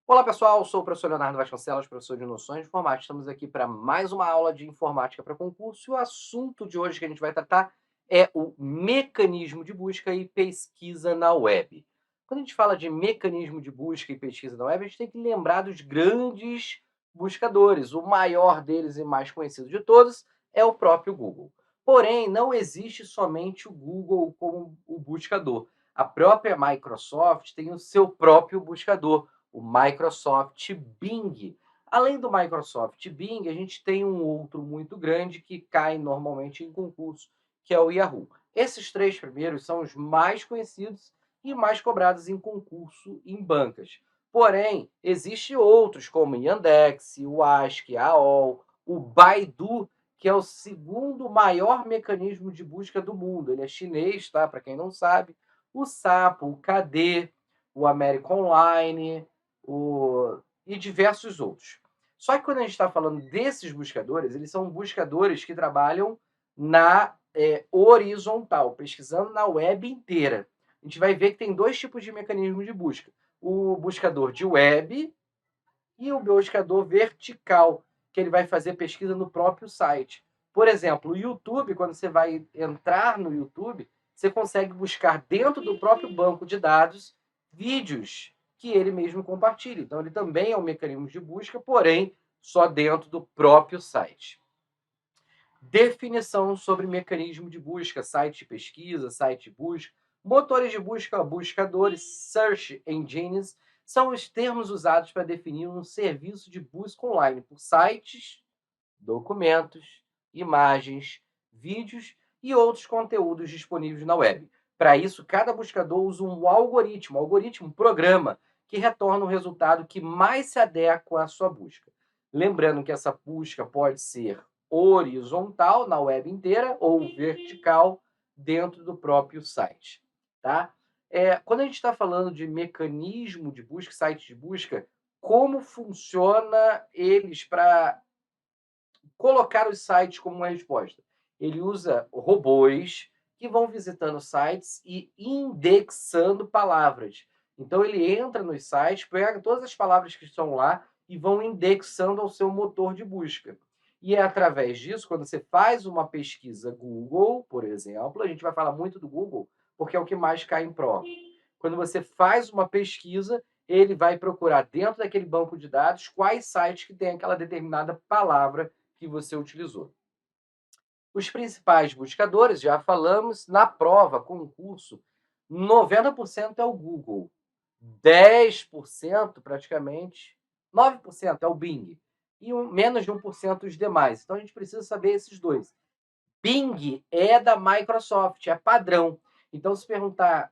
Olá pessoal, sou o professor Leonardo Vasconcelos, professor de Noções de Informática. Estamos aqui para mais uma aula de informática para concurso e o assunto de hoje que a gente vai tratar é o mecanismo de busca e pesquisa na web. Quando a gente fala de mecanismo de busca e pesquisa na web, a gente tem que lembrar dos grandes buscadores. O maior deles e mais conhecido de todos é o próprio Google. Porém, não existe somente o Google como o buscador. A própria Microsoft tem o seu próprio buscador, o Microsoft Bing. Além do Microsoft Bing, a gente tem um outro muito grande que cai normalmente em concurso, que é o Yahoo. Esses três primeiros são os mais conhecidos e mais cobrados em concurso em bancas. Porém, existem outros como o Yandex, o Ask, a AOL, o Baidu, que é o segundo maior mecanismo de busca do mundo. Ele é chinês, tá? Para quem não sabe. O Sapo, o KD, o American Online, e diversos outros. Só que quando a gente está falando desses buscadores, eles são buscadores que trabalham na horizontal, pesquisando na web inteira. A gente vai ver que tem dois tipos de mecanismo de busca: o buscador de web e o buscador vertical, que ele vai fazer pesquisa no próprio site. Por exemplo, o YouTube, quando você vai entrar no YouTube, você consegue buscar dentro do próprio banco de dados vídeos que ele mesmo compartilha. Então, ele também é um mecanismo de busca, porém, só dentro do próprio site. Definição sobre mecanismo de busca, site de pesquisa, site de busca, motores de busca, buscadores, search engines, são os termos usados para definir um serviço de busca online por sites, documentos, imagens, vídeos e outros conteúdos disponíveis na web. Para isso, cada buscador usa um algoritmo, um programa, que retorna o resultado que mais se adequa à sua busca. Lembrando que essa busca pode ser horizontal na web inteira ou vertical dentro do próprio site, tá? Quando a gente está falando de mecanismo de busca, site de busca, como funciona eles para colocar os sites como uma resposta? Ele usa robôs que vão visitando sites e indexando palavras. Então ele entra nos sites, pega todas as palavras que estão lá e vão indexando ao seu motor de busca. E é através disso, quando você faz uma pesquisa Google, por exemplo, a gente vai falar muito do Google, porque é o que mais cai em prova. Quando você faz uma pesquisa, ele vai procurar dentro daquele banco de dados quais sites que têm aquela determinada palavra que você utilizou. Os principais buscadores, já falamos, na prova, concurso, 90% é o Google, 10% praticamente, 9% é o Bing, e menos de 1% os demais. Então a gente precisa saber esses dois. Bing é da Microsoft, é padrão. Então, se perguntar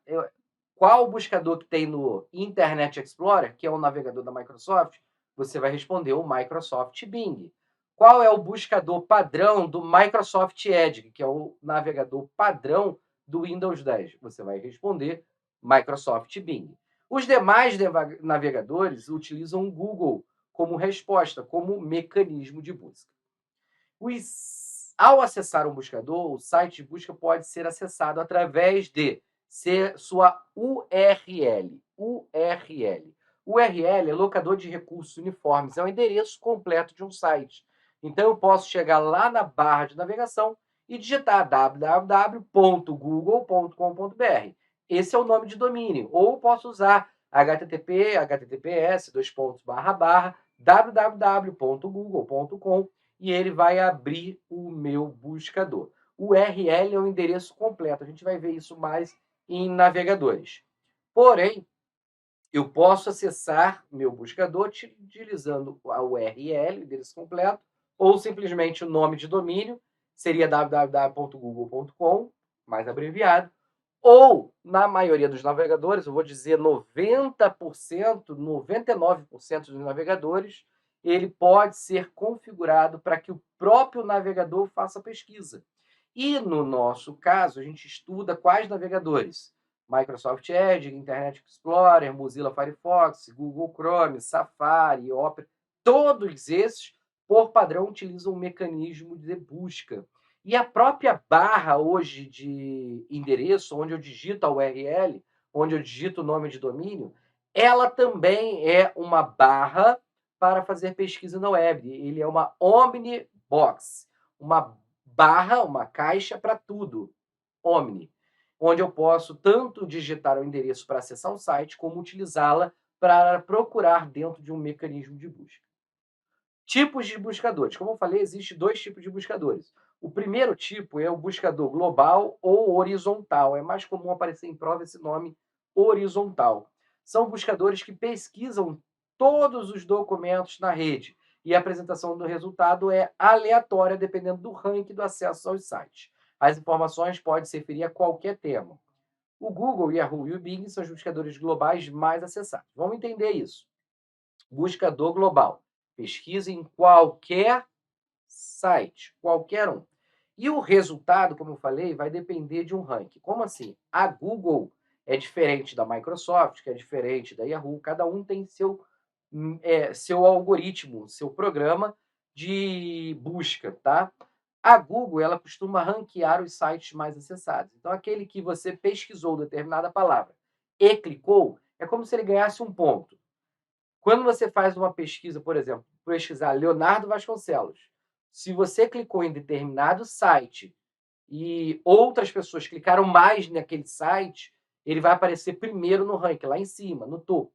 qual o buscador que tem no Internet Explorer, que é o navegador da Microsoft, você vai responder o Microsoft Bing. Qual é o buscador padrão do Microsoft Edge, que é o navegador padrão do Windows 10? Você vai responder Microsoft Bing. Os demais navegadores utilizam o Google como resposta, como mecanismo de busca. Ao acessar um buscador, o site de busca pode ser acessado através de sua URL. URL. URL é locador de recursos uniformes, é o endereço completo de um site. Então, eu posso chegar lá na barra de navegação e digitar www.google.com.br. Esse é o nome de domínio. Ou posso usar http, https, www.google.com, e ele vai abrir o meu buscador. O URL é o endereço completo. A gente vai ver isso mais em navegadores. Porém, eu posso acessar meu buscador utilizando a URL, o endereço completo, ou simplesmente o nome de domínio, seria www.google.com, mais abreviado, ou, na maioria dos navegadores, eu vou dizer 90%, 99% dos navegadores, ele pode ser configurado para que o próprio navegador faça pesquisa. E, no nosso caso, a gente estuda quais navegadores? Microsoft Edge, Internet Explorer, Mozilla Firefox, Google Chrome, Safari, Opera. Todos esses, por padrão, utilizam um mecanismo de busca. E a própria barra hoje de endereço, onde eu digito a URL, onde eu digito o nome de domínio, Ela também é uma barra para fazer pesquisa na web. Ele é uma Omnibox, uma barra, uma caixa para tudo, Omni, onde eu posso tanto digitar o endereço para acessar o site, como utilizá-la para procurar dentro de um mecanismo de busca. Tipos de buscadores. Como eu falei, existem dois tipos de buscadores. O primeiro tipo é o buscador global ou horizontal. É mais comum aparecer em prova esse nome horizontal. São buscadores que pesquisam todos os documentos na rede e a apresentação do resultado é aleatória dependendo do ranking do acesso aos sites. As informações podem se referir a qualquer tema. O Google, Yahoo e o Bing são os buscadores globais mais acessados. Vamos entender isso. Buscador global. Pesquisa em qualquer site, qualquer um. E o resultado, como eu falei, vai depender de um ranking. Como assim? A Google é diferente da Microsoft, que é diferente da Yahoo, cada um tem seu algoritmo, seu programa de busca, tá? A Google, ela costuma ranquear os sites mais acessados. Então, aquele que você pesquisou determinada palavra e clicou, é como se ele ganhasse um ponto. Quando você faz uma pesquisa, por exemplo, pesquisar Leonardo Vasconcelos, se você clicou em determinado site e outras pessoas clicaram mais naquele site, ele vai aparecer primeiro no ranking, lá em cima, no topo.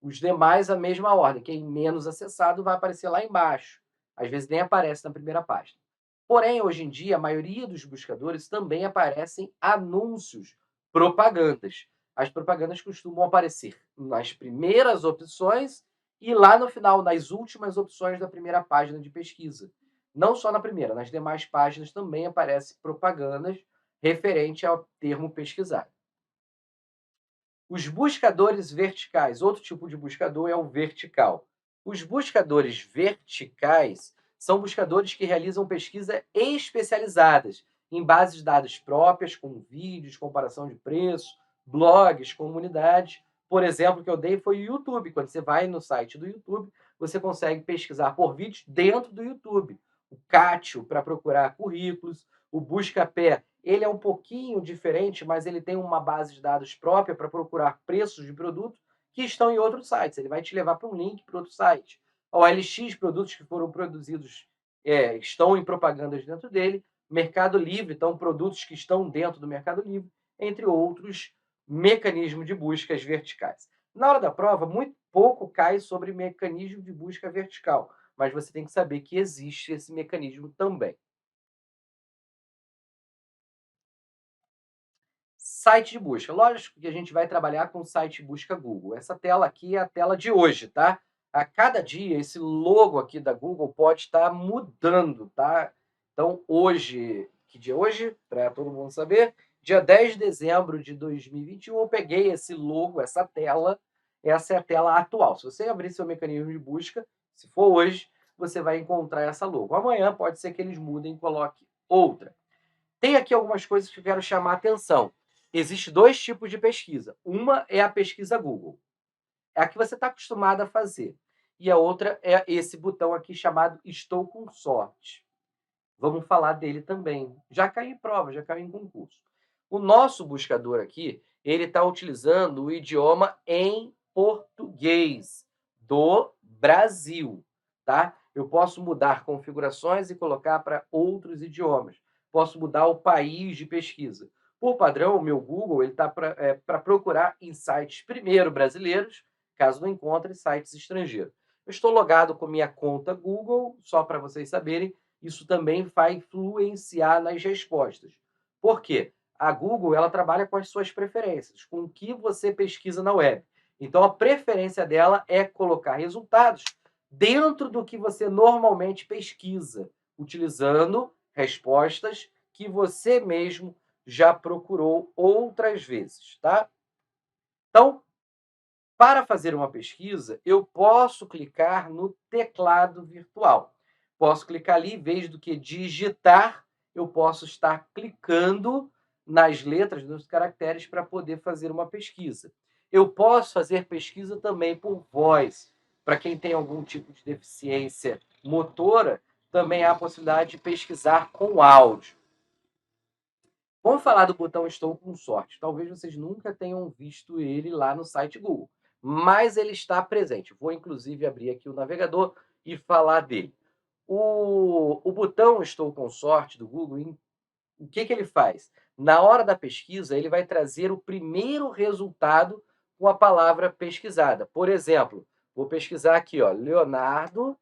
Os demais, a mesma ordem. Quem menos acessado vai aparecer lá embaixo. Às vezes nem aparece na primeira página. Porém, hoje em dia, a maioria dos buscadores também aparecem anúncios, propagandas. As propagandas costumam aparecer nas primeiras opções e lá no final, nas últimas opções da primeira página de pesquisa. Não só na primeira, nas demais páginas também aparecem propagandas referente ao termo pesquisado. Os buscadores verticais, outro tipo de buscador é o vertical. Os buscadores verticais são buscadores que realizam pesquisa especializadas em bases de dados próprias, com vídeos, comparação de preço, blogs, comunidades. Por exemplo, o que eu dei foi o YouTube. Quando você vai no site do YouTube, você consegue pesquisar por vídeos dentro do YouTube. O Catio para procurar currículos, o Buscapé, ele é um pouquinho diferente, mas ele tem uma base de dados própria para procurar preços de produtos que estão em outros sites. Ele vai te levar para um link para outro site. O OLX, produtos que foram produzidos, estão em propagandas dentro dele. Mercado Livre, então, produtos que estão dentro do Mercado Livre, entre outros mecanismos de buscas verticais. Na hora da prova, muito pouco cai sobre mecanismo de busca vertical, mas você tem que saber que existe esse mecanismo também. Site de busca. Lógico que a gente vai trabalhar com o site de busca Google. Essa tela aqui é a tela de hoje, tá? A cada dia, esse logo aqui da Google pode estar mudando, tá? Então, hoje, que dia é hoje? Para todo mundo saber, dia 10 de dezembro de 2021, eu peguei esse logo, essa tela, essa é a tela atual. Se você abrir seu mecanismo de busca, se for hoje, você vai encontrar essa logo. Amanhã pode ser que eles mudem e coloquem outra. Tem aqui algumas coisas que eu quero chamar a atenção. Existem dois tipos de pesquisa. Uma é a pesquisa Google. É a que você está acostumado a fazer. E a outra é esse botão aqui chamado Estou com sorte. Vamos falar dele também. Já caiu em prova, já caiu em concurso. O nosso buscador aqui, ele está utilizando o idioma em português do Brasil, tá? Eu posso mudar configurações e colocar para outros idiomas. Posso mudar o país de pesquisa. Por padrão, o meu Google ele está para procurar em sites primeiro brasileiros, caso não encontre sites estrangeiros. Eu estou logado com minha conta Google, só para vocês saberem, isso também vai influenciar nas respostas. Por quê? A Google ela trabalha com as suas preferências, com o que você pesquisa na web. Então, a preferência dela é colocar resultados dentro do que você normalmente pesquisa, utilizando respostas que você mesmo já procurou outras vezes, tá? Então, para fazer uma pesquisa, eu posso clicar no teclado virtual. Posso clicar ali, em vez do que digitar, eu posso estar clicando nas letras, nos caracteres, para poder fazer uma pesquisa. Eu posso fazer pesquisa também por voz. Para quem tem algum tipo de deficiência motora, também há a possibilidade de pesquisar com áudio. Vamos falar do botão Estou com sorte. Talvez vocês nunca tenham visto ele lá no site Google, mas ele está presente. Vou inclusive abrir aqui o navegador e falar dele. O botão Estou com Sorte do Google, o que ele faz? Na hora da pesquisa, ele vai trazer o primeiro resultado com a palavra pesquisada. Por exemplo, vou pesquisar aqui, ó, Leonardo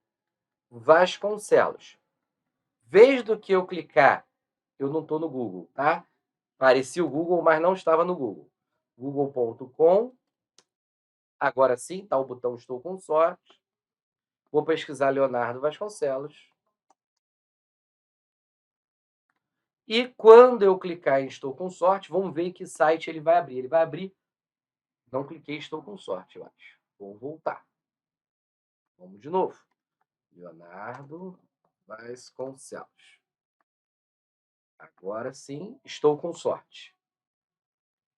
Vasconcelos. Vez do que eu clicar, eu não estou no Google, tá? Parecia o Google, mas não estava no Google. google.com. Agora sim, tá o botão Estou com Sorte. Vou pesquisar Leonardo Vasconcelos. E quando eu clicar em Estou com Sorte, vamos ver que site ele vai abrir. Ele vai abrir. Não cliquei Estou com Sorte, eu acho. Vou voltar. Vamos de novo. Leonardo Vasconcelos. Agora sim, Estou com Sorte.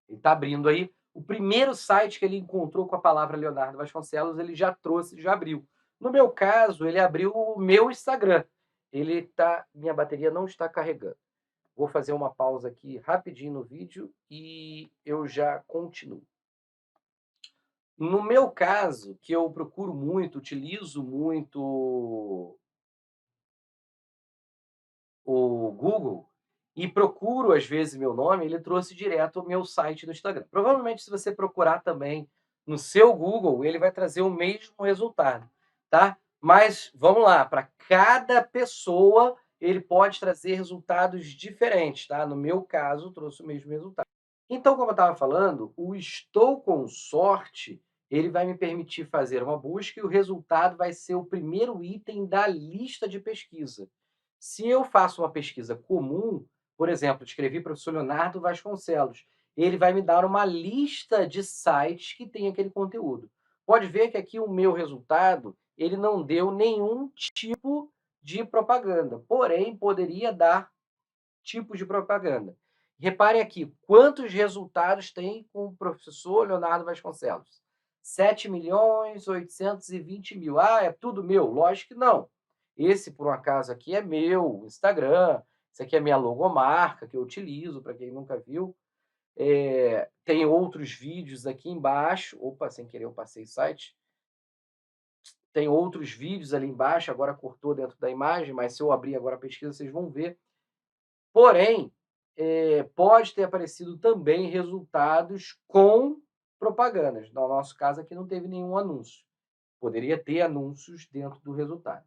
Ele está abrindo aí. O primeiro site que ele encontrou com a palavra Leonardo Vasconcelos, ele já trouxe, já abriu. No meu caso, ele abriu o meu Instagram. Minha bateria não está carregando. Vou fazer uma pausa aqui rapidinho no vídeo e eu já continuo. No meu caso, que eu procuro muito, utilizo muito o Google e procuro às vezes meu nome, ele trouxe direto o meu site do Instagram. Provavelmente, se você procurar também no seu Google, ele vai trazer o mesmo resultado, tá? Mas vamos lá, para cada pessoa ele pode trazer resultados diferentes, tá? No meu caso, trouxe o mesmo resultado. Então, como eu estava falando, o Estou com Sorte, ele vai me permitir fazer uma busca e o resultado vai ser o primeiro item da lista de pesquisa. Se eu faço uma pesquisa comum, por exemplo, escrevi professor Leonardo Vasconcelos, ele vai me dar uma lista de sites que tem aquele conteúdo. Pode ver que aqui o meu resultado, ele não deu nenhum tipo de propaganda, porém poderia dar tipos de propaganda. Reparem aqui, quantos resultados tem com o professor Leonardo Vasconcelos? 7.820.000. Ah, é tudo meu? Lógico que não. Esse, por um acaso, aqui é meu Instagram. Isso aqui é minha logomarca que eu utilizo, para quem nunca viu. Tem outros vídeos aqui embaixo. Opa, sem querer eu passei o site. Tem outros vídeos ali embaixo, agora cortou dentro da imagem, mas se eu abrir agora a pesquisa, vocês vão ver. Porém, pode ter aparecido também resultados com propagandas. No nosso caso aqui não teve nenhum anúncio. Poderia ter anúncios dentro do resultado.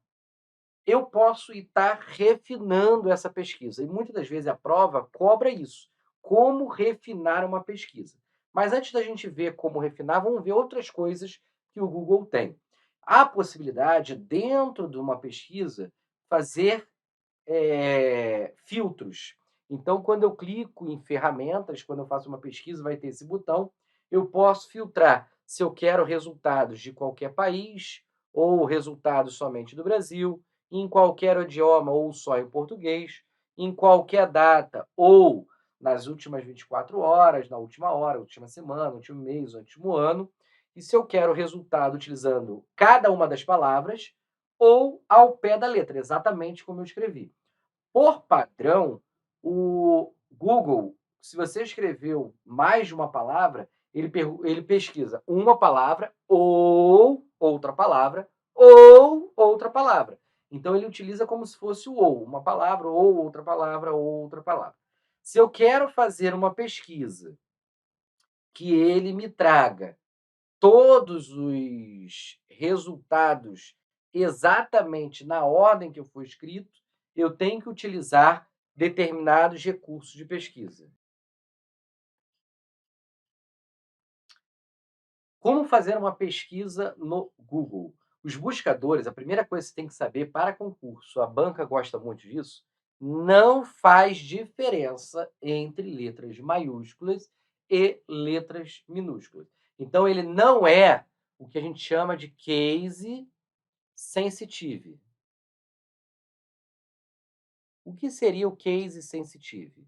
Eu posso estar refinando essa pesquisa. E muitas das vezes a prova cobra isso. Como refinar uma pesquisa. Mas antes da gente ver como refinar, vamos ver outras coisas que o Google tem. Há possibilidade, dentro de uma pesquisa, fazer filtros. Então, quando eu clico em ferramentas, quando eu faço uma pesquisa, vai ter esse botão, eu posso filtrar se eu quero resultados de qualquer país, ou resultados somente do Brasil, em qualquer idioma ou só em português, em qualquer data ou nas últimas 24 horas, na última hora, última semana, último mês, último ano. E se eu quero resultado utilizando cada uma das palavras ou ao pé da letra, exatamente como eu escrevi. Por padrão, o Google, se você escreveu mais de uma palavra, ele pesquisa uma palavra ou outra palavra ou outra palavra. Então, ele utiliza como se fosse o ou, uma palavra ou outra palavra ou outra palavra. Se eu quero fazer uma pesquisa que ele me traga todos os resultados exatamente na ordem que eu for escrito, eu tenho que utilizar determinados recursos de pesquisa. Como fazer uma pesquisa no Google? Os buscadores, a primeira coisa que você tem que saber para concurso, a banca gosta muito disso, não faz diferença entre letras maiúsculas e letras minúsculas. Então, ele não é o que a gente chama de case sensitive. O que seria o case sensitive?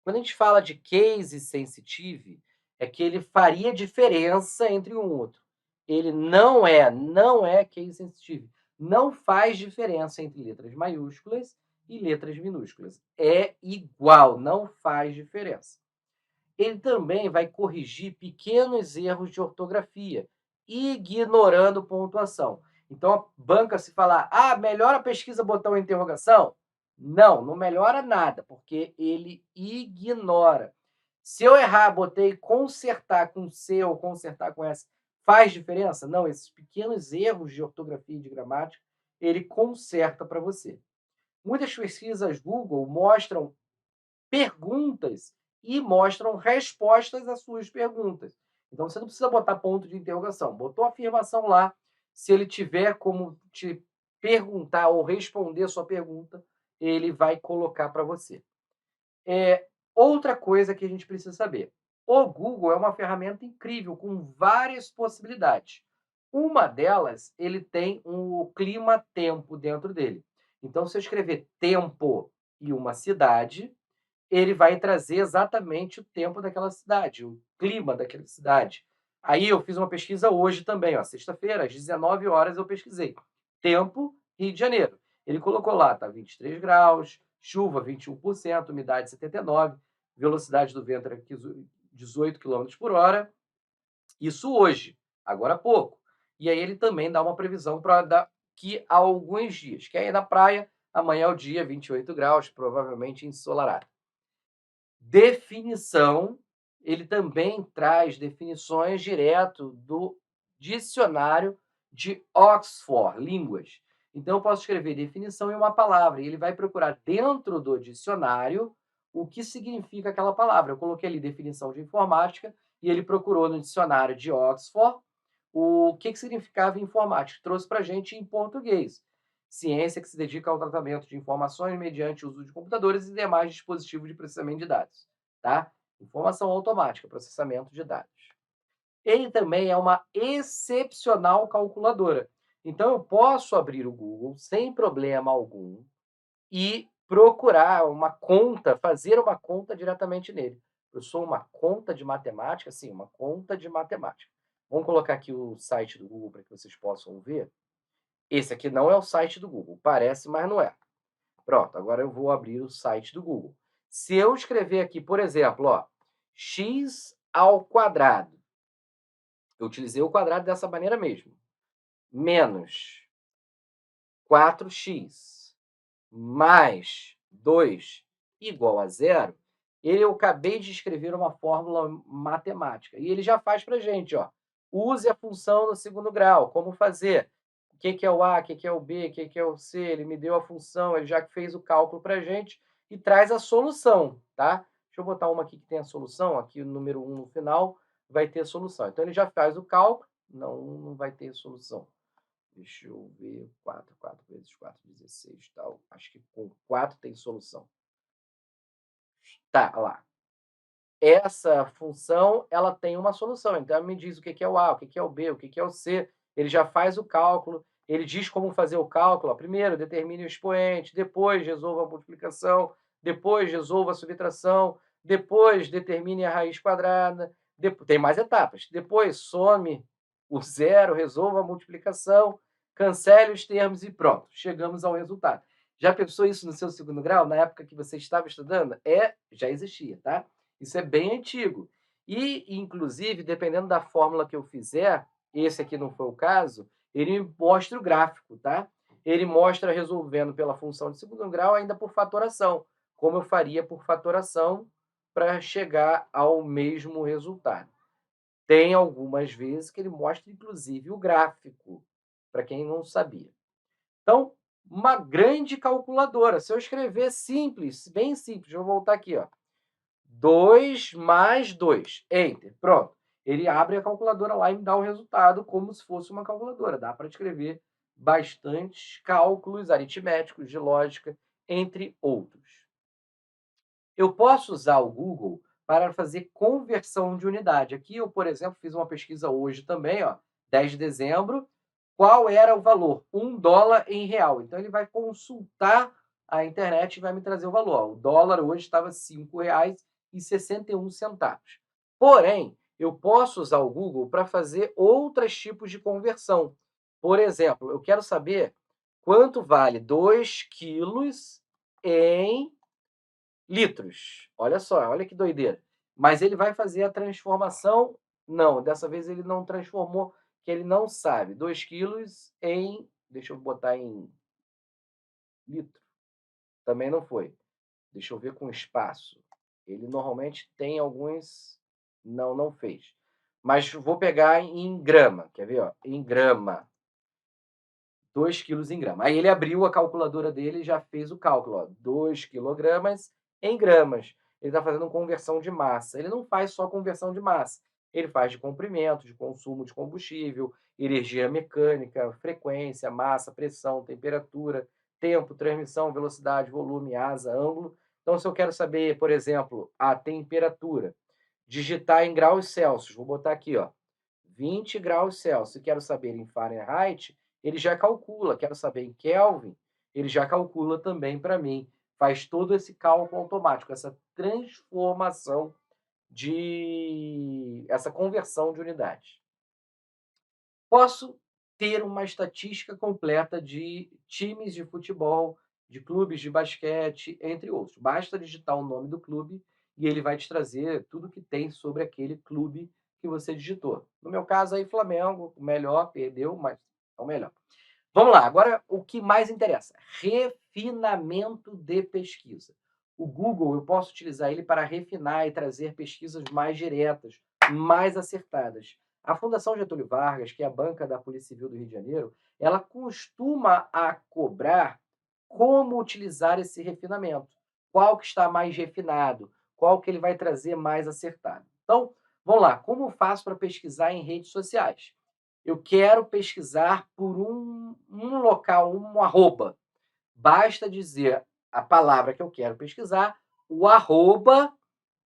Quando a gente fala de case sensitive, é que ele faria diferença entre um outro. Ele não é case sensitive. Não faz diferença entre letras maiúsculas e letras minúsculas. É igual, não faz diferença. Ele também vai corrigir pequenos erros de ortografia ignorando pontuação. Então, banca se falar, ah, melhora a pesquisa botão interrogação? Não, não melhora nada, porque ele ignora. Se eu errar, botei consertar com C ou consertar com S, faz diferença? Não, esses pequenos erros de ortografia e de gramática, ele conserta para você. Muitas pesquisas Google mostram perguntas e mostram respostas às suas perguntas. Então você não precisa botar ponto de interrogação. Botou a afirmação lá, se ele tiver como te perguntar ou responder a sua pergunta, ele vai colocar para você. Outra coisa que a gente precisa saber. O Google é uma ferramenta incrível, com várias possibilidades. Uma delas, ele tem um clima-tempo dentro dele. Então, se eu escrever tempo e uma cidade, ele vai trazer exatamente o tempo daquela cidade, o clima daquela cidade. Aí eu fiz uma pesquisa hoje também, ó, sexta-feira, às 19 horas eu pesquisei. Tempo, Rio de Janeiro. Ele colocou lá, tá 23 graus, chuva 21%, umidade 79%, velocidade do vento era 18 quilômetros por hora. Isso hoje, agora há pouco. E aí ele também dá uma previsão para daqui a alguns dias. Que aí na praia, amanhã é o dia, 28 graus, provavelmente ensolarado. Definição, ele também traz definições direto do dicionário de Oxford, línguas. Então, eu posso escrever definição em uma palavra, e ele vai procurar dentro do dicionário o que significa aquela palavra. Eu coloquei ali definição de informática, e ele procurou no dicionário de Oxford o que significava informática. Trouxe para a gente em português. Ciência que se dedica ao tratamento de informações mediante o uso de computadores e demais dispositivos de processamento de dados, tá? Informação automática, processamento de dados. Ele também é uma excepcional calculadora. Então, eu posso abrir o Google sem problema algum e procurar uma conta, fazer uma conta diretamente nele. Eu sou uma conta de matemática, sim, uma conta de matemática. Vamos colocar aqui o site do Google para que vocês possam ver. Esse aqui não é o site do Google, parece, mas não é. Pronto, agora eu vou abrir o site do Google. Se eu escrever aqui, por exemplo, ó, x ao quadrado, eu utilizei o quadrado dessa maneira mesmo, menos 4x mais 2 igual a zero, eu acabei de escrever uma fórmula matemática. E ele já faz para a gente, ó. Use a função no segundo grau. Como fazer? O que é o A, o que é o B, o que é o C? Ele me deu a função, ele já fez o cálculo para a gente e traz a solução, tá? Deixa eu botar uma aqui que tem a solução, aqui o número 1 no final, vai ter a solução. Então ele já faz o cálculo, não vai ter solução. Deixa eu ver, 4 vezes 4, 16, tal. Acho que com 4 tem solução. Tá, lá. Essa função, ela tem uma solução. Então, ela me diz o que é o A, o que é o B, o que é o C. Ele já faz o cálculo, ele diz como fazer o cálculo. Ó, primeiro, determine o expoente, depois resolva a multiplicação, depois resolva a subtração, depois determine a raiz quadrada. Tem mais etapas. Depois, some o zero, resolva a multiplicação, cancele os termos e pronto, chegamos ao resultado. Já pensou isso no seu segundo grau, na época que você estava estudando? Já existia, tá? Isso é bem antigo. E, inclusive, dependendo da fórmula que eu fizer, esse aqui não foi o caso, ele mostra o gráfico, tá? Ele mostra resolvendo pela função de segundo grau ainda por fatoração, como eu faria por fatoração para chegar ao mesmo resultado. Tem algumas vezes que ele mostra, inclusive, o gráfico, para quem não sabia. Então, uma grande calculadora. Se eu escrever simples, bem simples, vou voltar aqui, ó. 2 mais 2, enter, pronto. Ele abre a calculadora lá e me dá o resultado como se fosse uma calculadora. Dá para escrever bastantes cálculos aritméticos, de lógica, entre outros. Eu posso usar o Google para fazer conversão de unidade. Aqui eu, por exemplo, fiz uma pesquisa hoje também, ó, 10 de dezembro. Qual era o valor? $1 em real. Então ele vai consultar a internet e vai me trazer o valor. Ó, o dólar hoje estava R$ 5,61. Porém, eu posso usar o Google para fazer outros tipos de conversão. Por exemplo, eu quero saber quanto vale 2 quilos em litros. Olha só, olha que doideira. Mas ele vai fazer a transformação. Não, dessa vez ele não transformou, que ele não sabe. 2 quilos em, deixa eu botar em litro, também não foi. Deixa eu ver com espaço. Ele normalmente tem alguns, não, não fez. Mas vou pegar em grama, quer ver, ó? Em grama. 2 quilos em grama. Aí ele abriu a calculadora dele e já fez o cálculo, ó, 2 quilogramas em gramas. Ele está fazendo conversão de massa. Ele não faz só conversão de massa, ele faz de comprimento, de consumo de combustível, energia mecânica, frequência, massa, pressão, temperatura, tempo, transmissão, velocidade, volume, asa, ângulo. Então, se eu quero saber, por exemplo, a temperatura, digitar em graus Celsius, vou botar aqui, ó, 20 graus Celsius. Se quero saber em Fahrenheit, ele já calcula. Quero saber em Kelvin, ele já calcula também para mim. Faz todo esse cálculo automático, essa transformação essa conversão de unidades. Posso ter uma estatística completa de times de futebol, de clubes de basquete, entre outros. Basta digitar o nome do clube e ele vai te trazer tudo que tem sobre aquele clube que você digitou. No meu caso aí, Flamengo, o melhor, perdeu, mas é o melhor. Vamos lá, agora o que mais interessa: refinamento de pesquisa. O Google, eu posso utilizar ele para refinar e trazer pesquisas mais diretas, mais acertadas. A Fundação Getúlio Vargas, que é a banca da Polícia Civil do Rio de Janeiro, ela costuma a cobrar como utilizar esse refinamento. Qual que está mais refinado, qual que ele vai trazer mais acertado. Então, vamos lá, como eu faço para pesquisar em redes sociais? Eu quero pesquisar por um local, um arroba. Basta dizer a palavra que eu quero pesquisar, o arroba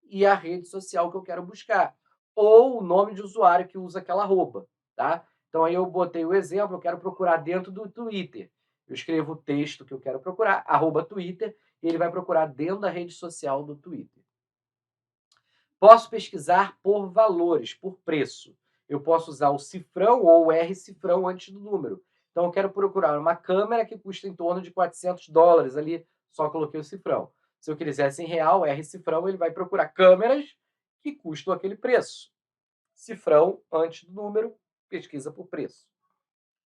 e a rede social que eu quero buscar. Ou o nome de usuário que usa aquela arroba, tá? Então aí eu botei o exemplo, eu quero procurar dentro do Twitter. Eu escrevo o texto que eu quero procurar, arroba Twitter, e ele vai procurar dentro da rede social do Twitter. Posso pesquisar por valores, por preço. Eu posso usar o cifrão ou o R cifrão antes do número. Então, eu quero procurar uma câmera que custa em torno de $400 ali, só coloquei o cifrão. Se eu quisesse em real, R cifrão, ele vai procurar câmeras que custam aquele preço. Cifrão antes do número, pesquisa por preço.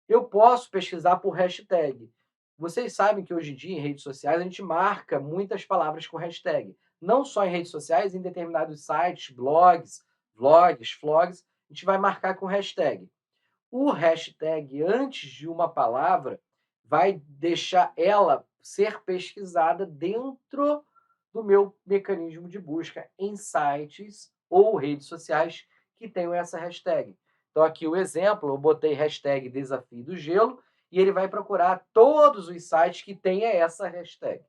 Eu posso pesquisar por hashtag. Vocês sabem que hoje em dia, em redes sociais, a gente marca muitas palavras com hashtag. Não só em redes sociais, em determinados sites, blogs, vlogs, flogs, a gente vai marcar com hashtag. O hashtag antes de uma palavra vai deixar ela ser pesquisada dentro do meu mecanismo de busca em sites ou redes sociais que tenham essa hashtag. Então, aqui o exemplo, eu botei hashtag desafio do gelo e ele vai procurar todos os sites que tenha essa hashtag.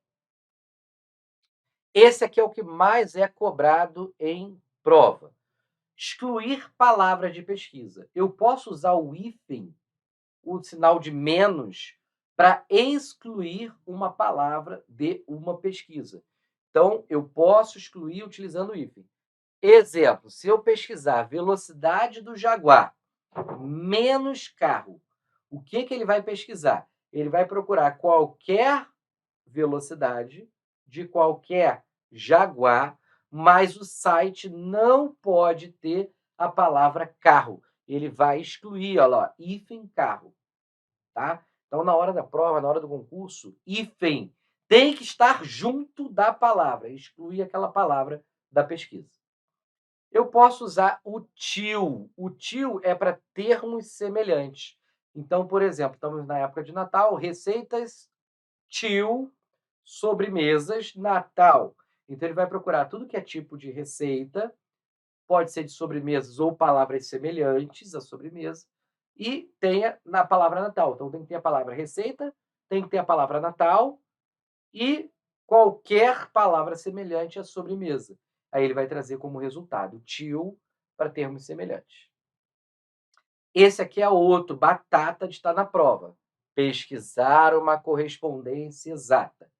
Esse aqui é o que mais é cobrado em prova. Excluir palavras de pesquisa. Eu posso usar o hífen, o sinal de menos, para excluir uma palavra de uma pesquisa. Então, eu posso excluir utilizando o hífen. Exemplo, se eu pesquisar velocidade do Jaguar menos carro, o que ele vai pesquisar? Ele vai procurar qualquer velocidade de qualquer Jaguar, mas o site não pode ter a palavra carro. Ele vai excluir, olha lá, hífen carro, tá? Então, na hora da prova, na hora do concurso, hífen tem que estar junto da palavra, excluir aquela palavra da pesquisa. Eu posso usar o til. O til é para termos semelhantes. Então, por exemplo, estamos na época de Natal, receitas til, sobremesas, Natal. Então, ele vai procurar tudo que é tipo de receita, pode ser de sobremesas ou palavras semelhantes à sobremesa, e tenha na palavra Natal. Então, tem que ter a palavra receita, tem que ter a palavra Natal e qualquer palavra semelhante à sobremesa. Aí ele vai trazer como resultado til para termos semelhantes. Esse aqui é outro, batata de estar na prova. Pesquisar uma correspondência exata.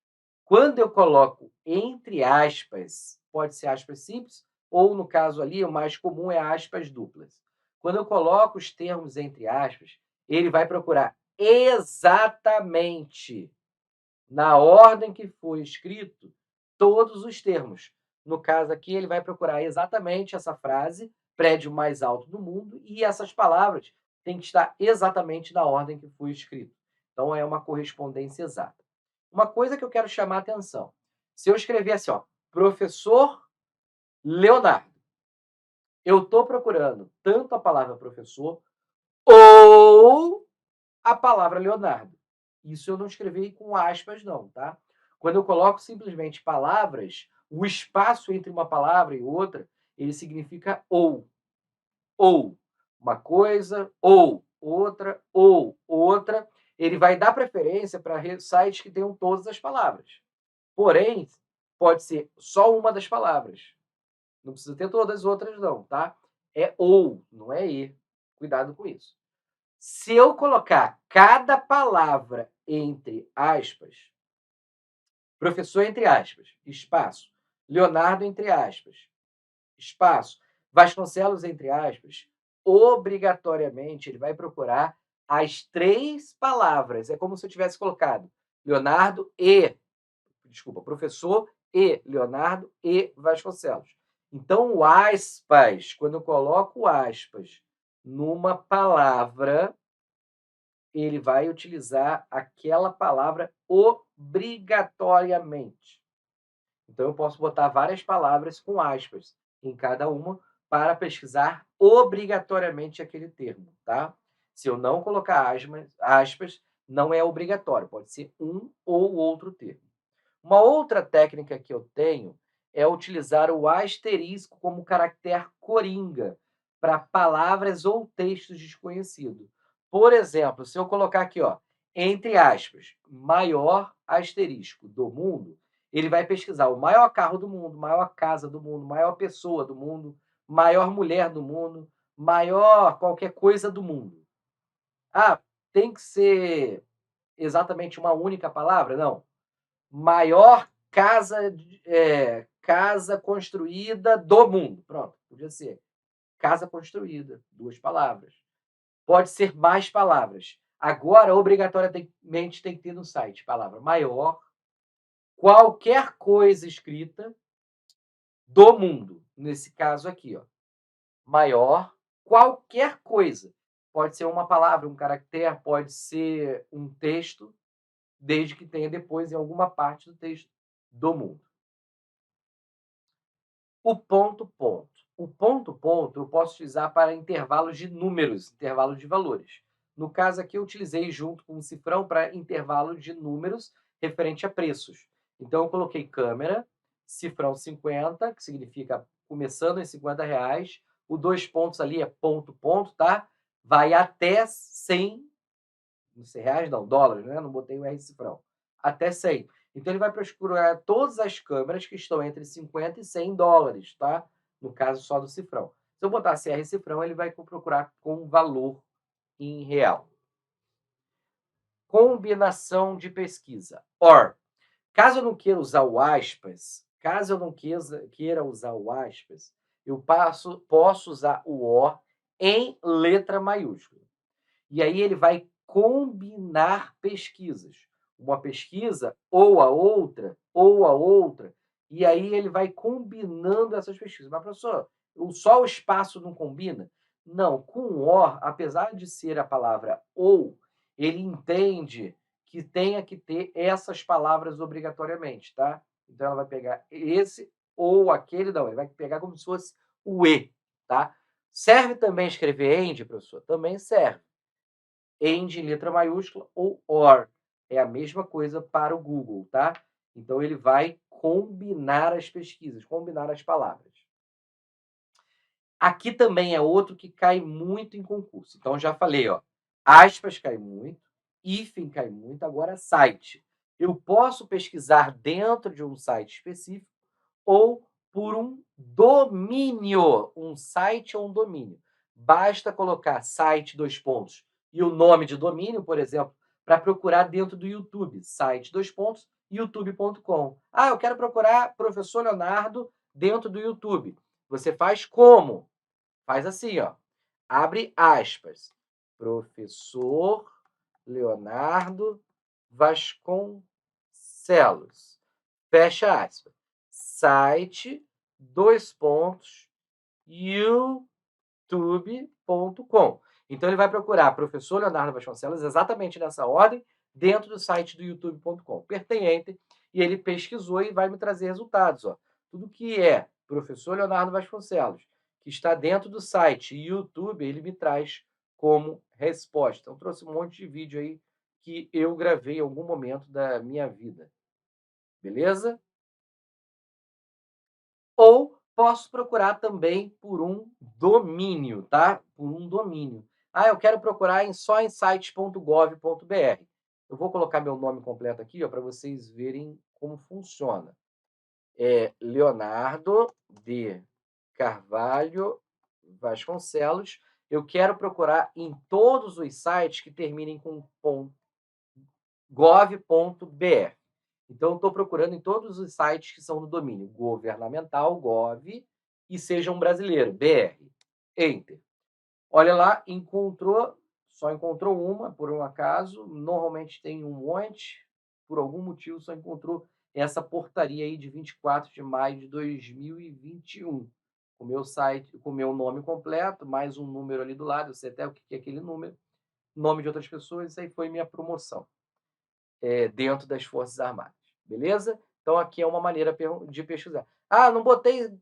Quando eu coloco entre aspas, pode ser aspas simples, ou no caso ali, o mais comum é aspas duplas. Quando eu coloco os termos entre aspas, ele vai procurar exatamente, na ordem que foi escrito, todos os termos. No caso aqui, ele vai procurar exatamente essa frase, prédio mais alto do mundo, e essas palavras tem que estar exatamente na ordem que foi escrito. Então, é uma correspondência exata. Uma coisa que eu quero chamar a atenção. Se eu escrever assim, ó, professor Leonardo, eu estou procurando tanto a palavra professor ou a palavra Leonardo. Isso eu não escrevi com aspas, não, tá? Quando eu coloco simplesmente palavras, o espaço entre uma palavra e outra, ele significa ou. Ou uma coisa, ou outra. Ele vai dar preferência para sites que tenham todas as palavras. Porém, pode ser só uma das palavras. Não precisa ter todas as outras, não, tá? É ou, não é e. Cuidado com isso. Se eu colocar cada palavra entre aspas, professor entre aspas, espaço, Leonardo entre aspas, espaço, Vasconcelos entre aspas, obrigatoriamente ele vai procurar as 3 palavras. É como se eu tivesse colocado Leonardo e, desculpa, professor e Leonardo e Vasconcelos. Então, o aspas, quando eu coloco aspas numa palavra, ele vai utilizar aquela palavra obrigatoriamente. Então, eu posso botar várias palavras com aspas em cada uma para pesquisar obrigatoriamente aquele termo, tá? Se eu não colocar aspas, não é obrigatório, pode ser um ou outro termo. Uma outra técnica que eu tenho é utilizar o asterisco como caractere coringa para palavras ou textos desconhecidos. Por exemplo, se eu colocar aqui, ó, entre aspas, maior asterisco do mundo, ele vai pesquisar o maior carro do mundo, maior casa do mundo, maior pessoa do mundo, maior mulher do mundo, maior qualquer coisa do mundo. Ah, tem que ser exatamente uma única palavra? Não. Maior casa construída do mundo. Pronto, podia ser casa construída, 2 palavras. Pode ser mais palavras. Agora, obrigatoriamente, tem que ter no site palavra maior, qualquer coisa escrita do mundo. Nesse caso aqui, ó. Maior, qualquer coisa. Pode ser uma palavra, um caractere, pode ser um texto, desde que tenha depois em alguma parte do texto do mundo. O ponto, ponto. O ponto, ponto, eu posso utilizar para intervalos de números, intervalos de valores. No caso aqui, eu utilizei junto com um cifrão para intervalo de números referente a preços. Então, eu coloquei câmera, cifrão 50, que significa começando em R$ 50. O 2 pontos ali é ponto, ponto, tá? Vai até 100, não sei, reais não, dólares, né? Não botei o R cifrão. Até 100. Então, ele vai procurar todas as câmeras que estão entre 50 e 100 dólares, tá? No caso só do cifrão. Se eu botar CR cifrão, ele vai procurar com valor em real. Combinação de pesquisa. OR. Caso eu não queira usar o aspas, eu posso usar o OR em letra maiúscula. E aí ele vai combinar pesquisas. Uma pesquisa ou a outra, e aí ele vai combinando essas pesquisas. Mas, professor, só o espaço não combina? Não, com o OR, apesar de ser a palavra ou, ele entende que tenha que ter essas palavras obrigatoriamente, tá? Então ela vai pegar esse ou aquele, não, ele vai pegar como se fosse o E, tá? Serve também escrever AND, professor? Também serve. AND em letra maiúscula ou OR. É a mesma coisa para o Google, tá? Então, ele vai combinar as pesquisas, combinar as palavras. Aqui também é outro que cai muito em concurso. Então, já falei, ó, aspas cai muito, hífen cai muito, agora site. Eu posso pesquisar dentro de um site específico ou por um domínio, um site ou um domínio. Basta colocar site, 2 pontos, e o nome de domínio, por exemplo, para procurar dentro do YouTube. Site, 2 pontos, youtube.com. Ah, eu quero procurar professor Leonardo dentro do YouTube. Você faz como? Faz assim, ó. Abre aspas. Professor Leonardo Vasconcelos. Fecha aspas. Site, 2 pontos, youtube.com. Então ele vai procurar professor Leonardo Vasconcelos exatamente nessa ordem, dentro do site do youtube.com. Apertei Enter e ele pesquisou e vai me trazer resultados. Ó. Tudo que é professor Leonardo Vasconcelos, que está dentro do site YouTube, ele me traz como resposta. Então trouxe um monte de vídeo aí que eu gravei em algum momento da minha vida. Beleza? Ou posso procurar também por um domínio, tá? Por um domínio. Ah, eu quero procurar só em sites.gov.br. Eu vou colocar meu nome completo aqui, para vocês verem como funciona. É Leonardo de Carvalho Vasconcelos. Eu quero procurar em todos os sites que terminem com .gov.br. Então, estou procurando em todos os sites que são do domínio governamental, gov, e seja um brasileiro, br. Enter. Olha lá, só encontrou uma, por um acaso. Normalmente tem um monte, por algum motivo só encontrou essa portaria aí de 24 de maio de 2021. Com o meu site, com o meu nome completo, mais um número ali do lado, eu sei até o que é aquele número, nome de outras pessoas, isso aí foi minha promoção dentro das Forças Armadas. Beleza? Então, aqui é uma maneira de pesquisar. Ah, não botei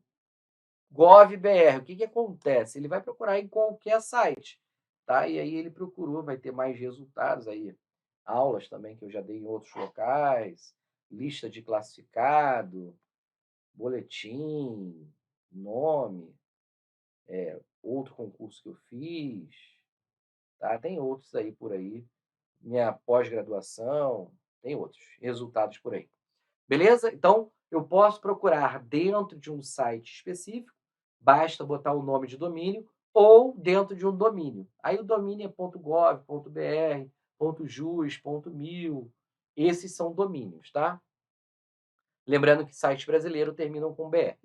gov.br. O que acontece? Ele vai procurar em qualquer site. Tá? E aí ele procurou, vai ter mais resultados aí. Aulas também que eu já dei em outros locais, lista de classificado, boletim, nome, outro concurso que eu fiz. Tá? Tem outros aí por aí. Minha pós-graduação, tem outros resultados por aí. Beleza? Então, eu posso procurar dentro de um site específico, basta botar o nome de domínio, ou dentro de um domínio. Aí o domínio é .gov.br, .jus, .mil. Esses são domínios, tá? Lembrando que sites brasileiros terminam com BR.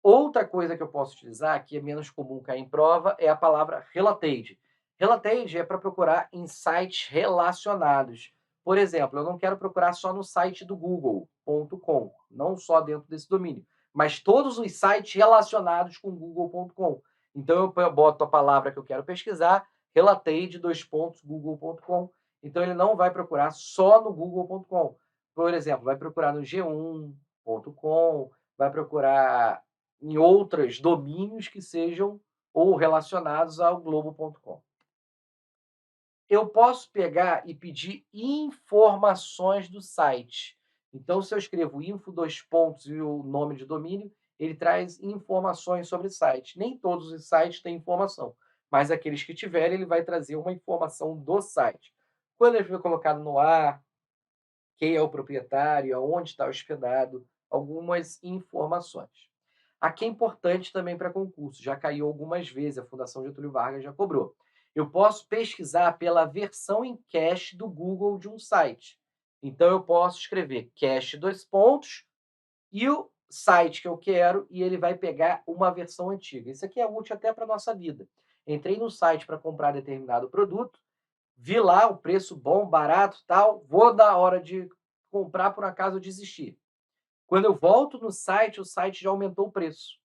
Outra coisa que eu posso utilizar, que é menos comum cair em prova, é a palavra related. Related é para procurar em sites relacionados. Por exemplo, eu não quero procurar só no site do google.com, não só dentro desse domínio, mas todos os sites relacionados com google.com. Então eu boto a palavra que eu quero pesquisar, related, google.com. Então ele não vai procurar só no google.com. Por exemplo, vai procurar no g1.com, vai procurar em outros domínios que sejam ou relacionados ao globo.com. Eu posso pegar e pedir informações do site. Então, se eu escrevo info, dois pontos e o nome de domínio, ele traz informações sobre o site. Nem todos os sites têm informação, mas aqueles que tiverem, ele vai trazer uma informação do site. Quando ele foi colocado no ar, quem é o proprietário, aonde está hospedado, algumas informações. Aqui é importante também para concurso, já caiu algumas vezes, a Fundação Getúlio Vargas já cobrou. Eu posso pesquisar pela versão em cache do Google de um site. Então, eu posso escrever cache dois pontos e o site que eu quero, e ele vai pegar uma versão antiga. Isso aqui é útil até para a nossa vida. Entrei no site para comprar determinado produto, vi lá o preço bom, barato, tal, vou na hora de comprar, por acaso eu desisti. Quando eu volto no site, o site já aumentou o preço.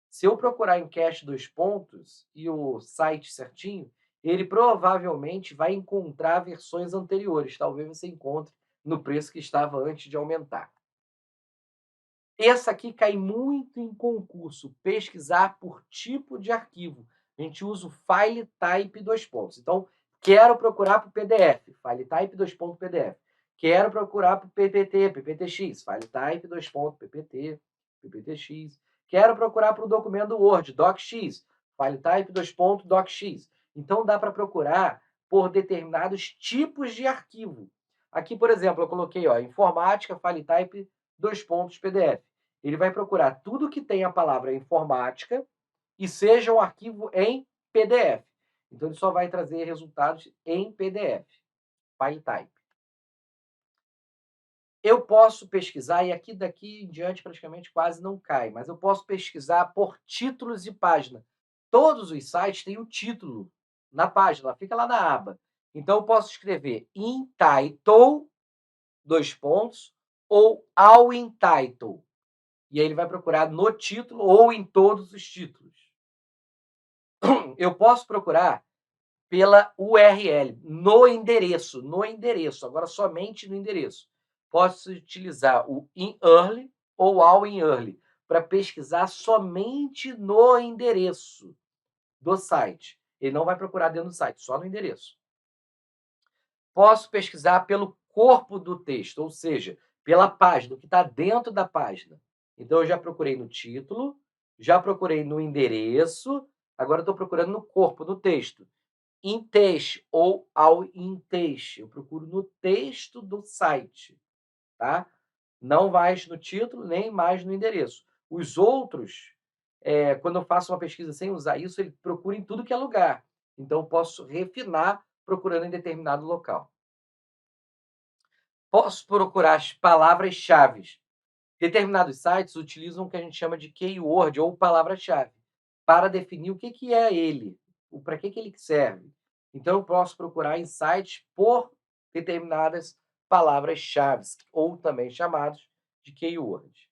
Se eu procurar em cache dois pontos e o site certinho, ele provavelmente vai encontrar versões anteriores. Talvez você encontre no preço que estava antes de aumentar. Essa aqui cai muito em concurso, pesquisar por tipo de arquivo. A gente usa o file type dois pontos. Então, quero procurar por PDF, file type dois pontos PDF. Quero procurar por PPT, PPTX, file type dois pontos PPT, PPTX. Quero procurar para o documento do Word, DocX, file type dois pontos DocX. Então, dá para procurar por determinados tipos de arquivo. Aqui, por exemplo, eu coloquei informática, file type dois pontos PDF. Ele vai procurar tudo que tem a palavra informática e seja um arquivo em PDF. Então, ele só vai trazer resultados em PDF, file type. Eu posso pesquisar, e aqui daqui em diante praticamente quase não cai, mas eu posso pesquisar por títulos de página. Todos os sites têm o título na página, fica lá na aba. Então, eu posso escrever in title, dois pontos, ou ao in title. E aí ele vai procurar no título ou em todos os títulos. Eu posso procurar pela URL, no endereço, agora somente no endereço. Posso utilizar o in early ou all in early, para pesquisar somente no endereço do site. Ele não vai procurar dentro do site, só no endereço. Posso pesquisar pelo corpo do texto, ou seja, pela página, o que está dentro da página. Então, eu já procurei no título, já procurei no endereço, agora estou procurando no corpo do texto. In text ou ao in text. Eu procuro no texto do site, tá? Não mais no título, nem mais no endereço. Os outros, quando eu faço uma pesquisa sem usar isso, ele procura em tudo que é lugar. Então, eu posso refinar procurando em determinado local. Posso procurar as palavras-chave. Determinados sites utilizam o que a gente chama de keyword ou palavra-chave para definir o que é ele, para que ele serve. Então, eu posso procurar em sites por determinadas palavras-chave, ou também chamados de keyword.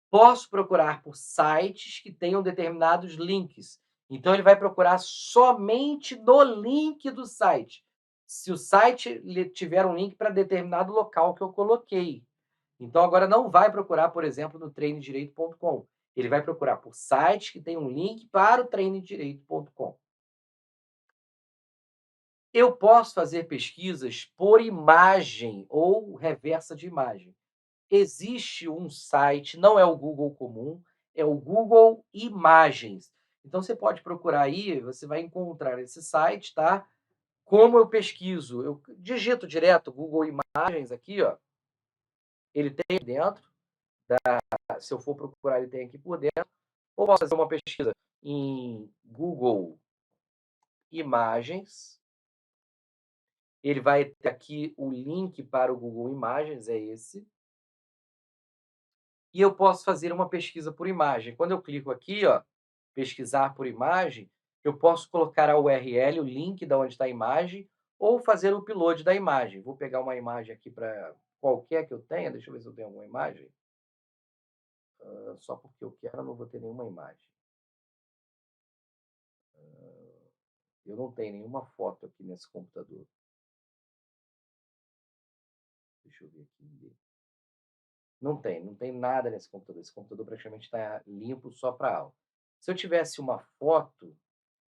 Posso procurar por sites que tenham determinados links. Então, ele vai procurar somente no link do site. Se o site tiver um link para determinado local que eu coloquei. Então, agora não vai procurar, por exemplo, no treinedireito.com. Ele vai procurar por sites que tem um link para o treinedireito.com. Eu posso fazer pesquisas por imagem ou reversa de imagem. Existe um site, não é o Google comum, é o Google Imagens. Então, você pode procurar aí, você vai encontrar esse site, tá? Como eu pesquiso? Eu digito direto Google Imagens aqui, ó. Ele tem dentro, se eu for procurar, ele tem aqui por dentro. Ou posso fazer uma pesquisa em Google Imagens. Ele vai ter aqui o link para o Google Imagens, é esse. E eu posso fazer uma pesquisa por imagem. Quando eu clico aqui, ó, pesquisar por imagem, eu posso colocar a URL, o link de onde está a imagem, ou fazer o upload da imagem. Vou pegar uma imagem aqui para qualquer que eu tenha. Deixa eu ver se eu tenho alguma imagem. Só porque eu quero, eu não vou ter nenhuma imagem. Eu não tenho nenhuma foto aqui nesse computador. Deixa eu ver aqui. Não tem nada nesse computador. Esse computador praticamente está limpo só para aula. Se eu tivesse uma foto,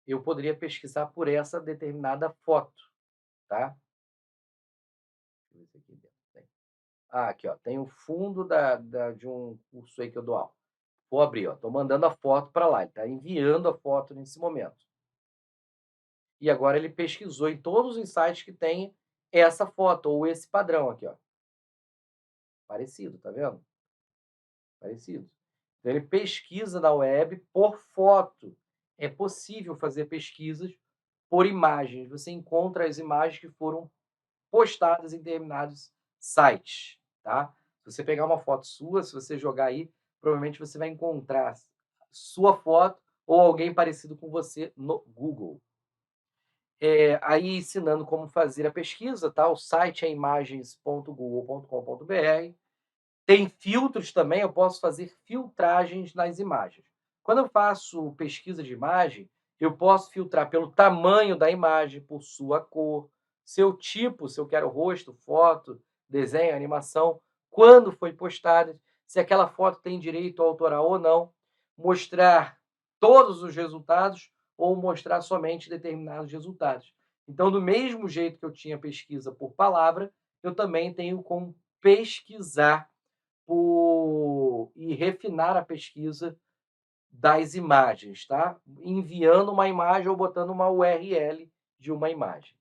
eu poderia pesquisar por essa determinada foto, tá? Deixa eu ver se aqui dentro tem. Aqui, ó, tem o fundo de um curso aí que eu dou aula. Vou abrir, ó, estou mandando a foto para lá, ele está enviando a foto nesse momento. E agora ele pesquisou em todos os sites que tem essa foto, ou esse padrão aqui, ó. Parecido, tá vendo? Parecido. Então, ele pesquisa na web por foto. É possível fazer pesquisas por imagens. Você encontra as imagens que foram postadas em determinados sites, tá? Se você pegar uma foto sua, se você jogar aí, provavelmente você vai encontrar sua foto ou alguém parecido com você no Google. Aí ensinando como fazer a pesquisa, tá? O site é imagens.google.com.br. Tem filtros também, eu posso fazer filtragens nas imagens. Quando eu faço pesquisa de imagem, eu posso filtrar pelo tamanho da imagem, por sua cor, seu tipo, se eu quero rosto, foto, desenho, animação, quando foi postada, se aquela foto tem direito autoral ou não, mostrar todos os resultados ou mostrar somente determinados resultados. Então, do mesmo jeito que eu tinha pesquisa por palavra, eu também tenho como pesquisar e refinar a pesquisa das imagens, tá? Enviando uma imagem ou botando uma URL de uma imagem.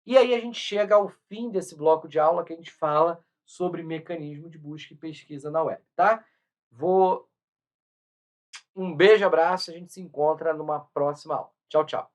E aí a gente chega ao fim desse bloco de aula que a gente fala sobre mecanismo de busca e pesquisa na web, tá? Um beijo, abraço, a gente se encontra numa próxima aula. Tchau, tchau.